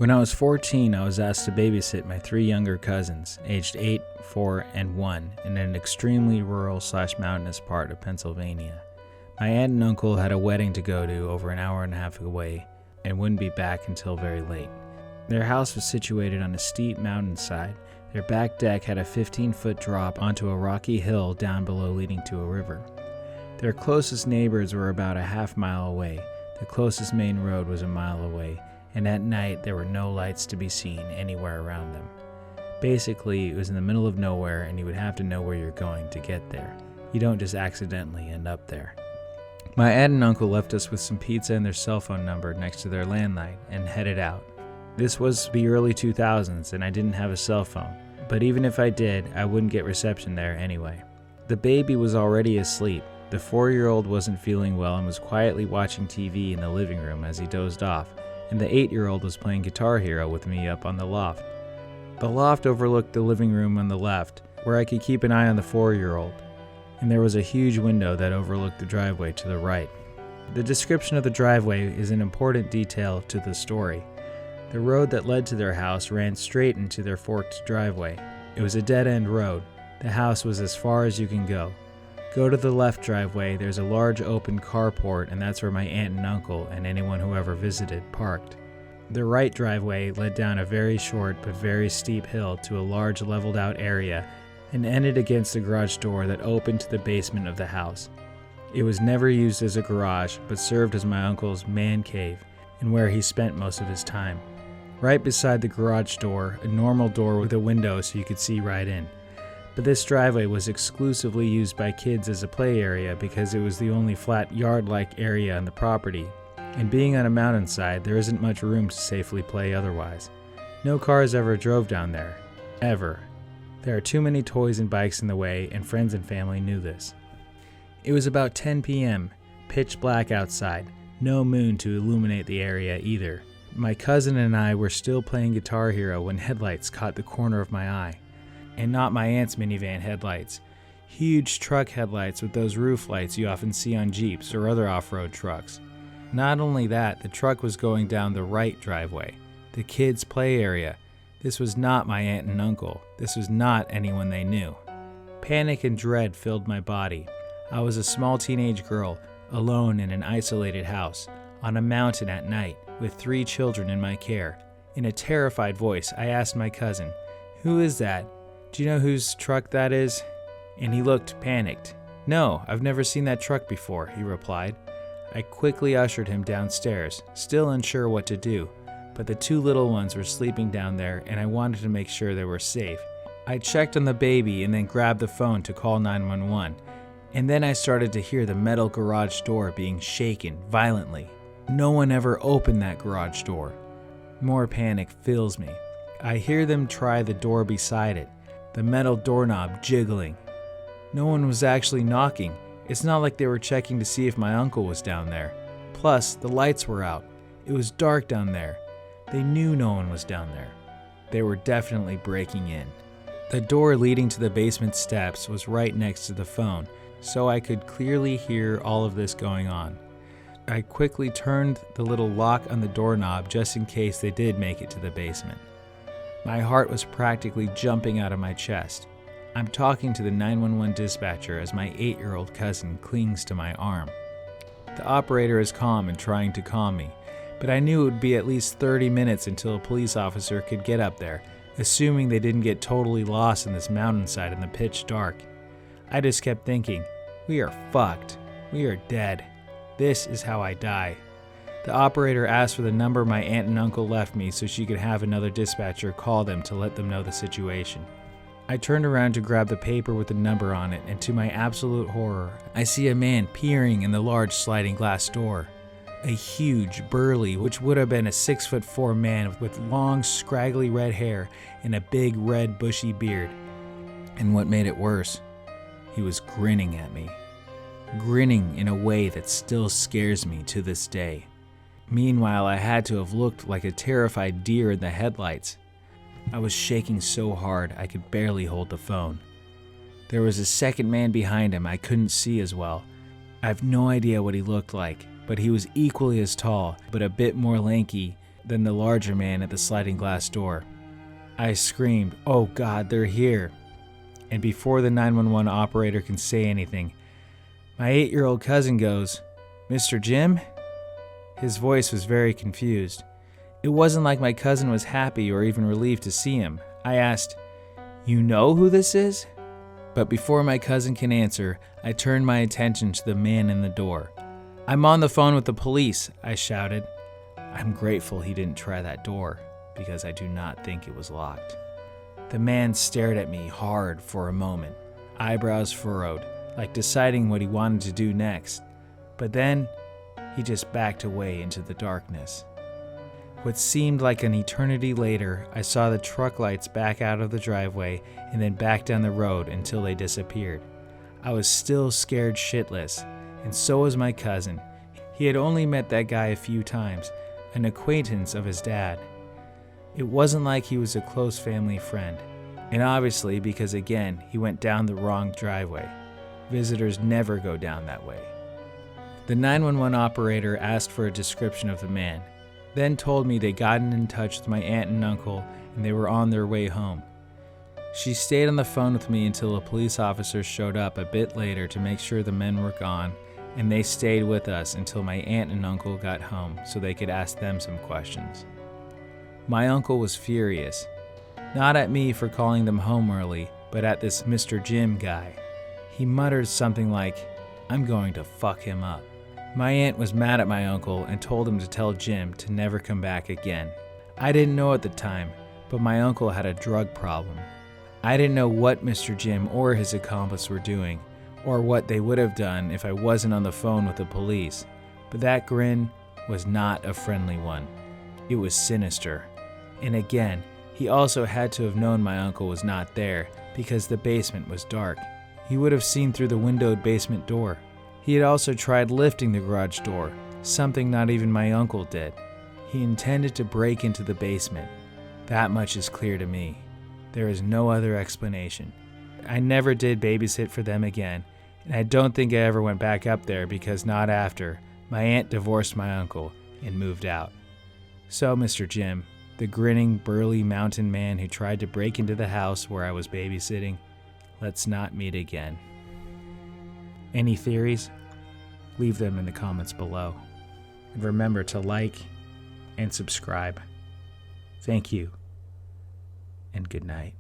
When I was 14, I was asked to babysit my 3 younger cousins, aged 8, 4, and 1, in an extremely rural/mountainous part of Pennsylvania. My aunt and uncle had a wedding to go to over an hour and a half away and wouldn't be back until very late. Their house was situated on a steep mountainside. Their back deck had a 15-foot drop onto a rocky hill down below leading to a river. Their closest neighbors were about a half-mile away. The closest main road was a mile away, and at night there were no lights to be seen anywhere around them. Basically, it was in the middle of nowhere, and you would have to know where you're going to get there. You don't just accidentally end up there. My aunt and uncle left us with some pizza and their cell phone number next to their landline and headed out. This was the early 2000s, and I didn't have a cell phone, but even if I did, I wouldn't get reception there anyway. The baby was already asleep. The 4-year-old wasn't feeling well and was quietly watching TV in the living room as he dozed off, and the 8-year-old was playing Guitar Hero with me up on the loft. The loft overlooked the living room on the left, where I could keep an eye on the 4-year-old, and there was a huge window that overlooked the driveway to the right. The description of the driveway is an important detail to the story. The road that led to their house ran straight into their forked driveway. It was a dead-end road. The house was as far as you can go. Go to the left driveway, there's a large open carport, and that's where my aunt and uncle and anyone who ever visited parked. The right driveway led down a very short but very steep hill to a large leveled out area and ended against a garage door that opened to the basement of the house. It was never used as a garage, but served as my uncle's man cave and where he spent most of his time. Right beside the garage door, a normal door with a window so you could see right in. But this driveway was exclusively used by kids as a play area because it was the only flat yard-like area on the property, and being on a mountainside, there isn't much room to safely play otherwise. No cars ever drove down there. Ever. There are too many toys and bikes in the way, and friends and family knew this. It was about 10 p.m., pitch black outside, no moon to illuminate the area either. My cousin and I were still playing Guitar Hero when headlights caught the corner of my eye. And not my aunt's minivan headlights. Huge truck headlights with those roof lights you often see on Jeeps or other off-road trucks. Not only that, the truck was going down the right driveway, the kids' play area. This was not my aunt and uncle. This was not anyone they knew. Panic and dread filled my body. I was a small teenage girl, alone in an isolated house, on a mountain at night, with 3 children in my care. In a terrified voice, I asked my cousin, "Who is that? Do you know whose truck that is?" And he looked panicked. "No, I've never seen that truck before," he replied. I quickly ushered him downstairs, still unsure what to do, but the 2 little ones were sleeping down there and I wanted to make sure they were safe. I checked on the baby and then grabbed the phone to call 911, and then I started to hear the metal garage door being shaken violently. No one ever opened that garage door. More panic fills me. I hear them try the door beside it, the metal doorknob jiggling. No one was actually knocking. It's not like they were checking to see if my uncle was down there. Plus, the lights were out. It was dark down there. They knew no one was down there. They were definitely breaking in. The door leading to the basement steps was right next to the phone, so I could clearly hear all of this going on. I quickly turned the little lock on the doorknob just in case they did make it to the basement. My heart was practically jumping out of my chest. I'm talking to the 911 dispatcher as my 8-year-old cousin clings to my arm. The operator is calm and trying to calm me, but I knew it would be at least 30 minutes until a police officer could get up there, assuming they didn't get totally lost in this mountainside in the pitch dark. I just kept thinking, we are fucked. We are dead. This is how I die. The operator asked for the number my aunt and uncle left me so she could have another dispatcher call them to let them know the situation. I turned around to grab the paper with the number on it, and to my absolute horror, I see a man peering in the large sliding glass door. A huge, burly, which would have been a 6'4" man with long, scraggly red hair and a big, red, bushy beard. And what made it worse, he was grinning at me. Grinning in a way that still scares me to this day. Meanwhile, I had to have looked like a terrified deer in the headlights. I was shaking so hard I could barely hold the phone. There was a second man behind him I couldn't see as well. I have no idea what he looked like, but he was equally as tall, but a bit more lanky, then the larger man at the sliding glass door. I screamed, "Oh God, they're here!" And before the 911 operator can say anything, my 8-year-old cousin goes, "Mr. Jim?" His voice was very confused. It wasn't like my cousin was happy or even relieved to see him. I asked, "You know who this is?" But before my cousin can answer, I turned my attention to the man in the door. "I'm on the phone with the police," I shouted. I'm grateful he didn't try that door, because I do not think it was locked. The man stared at me hard for a moment, eyebrows furrowed, like deciding what he wanted to do next. But then, he just backed away into the darkness. What seemed like an eternity later, I saw the truck lights back out of the driveway and then back down the road until they disappeared. I was still scared shitless, and so was my cousin. He had only met that guy a few times, an acquaintance of his dad. It wasn't like he was a close family friend, and obviously because again, he went down the wrong driveway. Visitors never go down that way. The 911 operator asked for a description of the man, then told me they'd gotten in touch with my aunt and uncle and they were on their way home. She stayed on the phone with me until a police officer showed up a bit later to make sure the men were gone, and they stayed with us until my aunt and uncle got home so they could ask them some questions. My uncle was furious, not at me for calling them home early, but at this Mr. Jim guy. He muttered something like, "I'm going to fuck him up." My aunt was mad at my uncle and told him to tell Jim to never come back again. I didn't know at the time, but my uncle had a drug problem. I didn't know what Mr. Jim or his accomplice were doing, or what they would have done if I wasn't on the phone with the police, but that grin was not a friendly one. It was sinister. And again, he also had to have known my uncle was not there because the basement was dark. He would have seen through the windowed basement door. He had also tried lifting the garage door, something not even my uncle did. He intended to break into the basement. That much is clear to me. There is no other explanation. I never did babysit for them again, and I don't think I ever went back up there because not after, my aunt divorced my uncle and moved out. So, Mr. Jim, the grinning, burly mountain man who tried to break into the house where I was babysitting, let's not meet again. Any theories? Leave them in the comments below. And remember to like and subscribe. Thank you, and good night.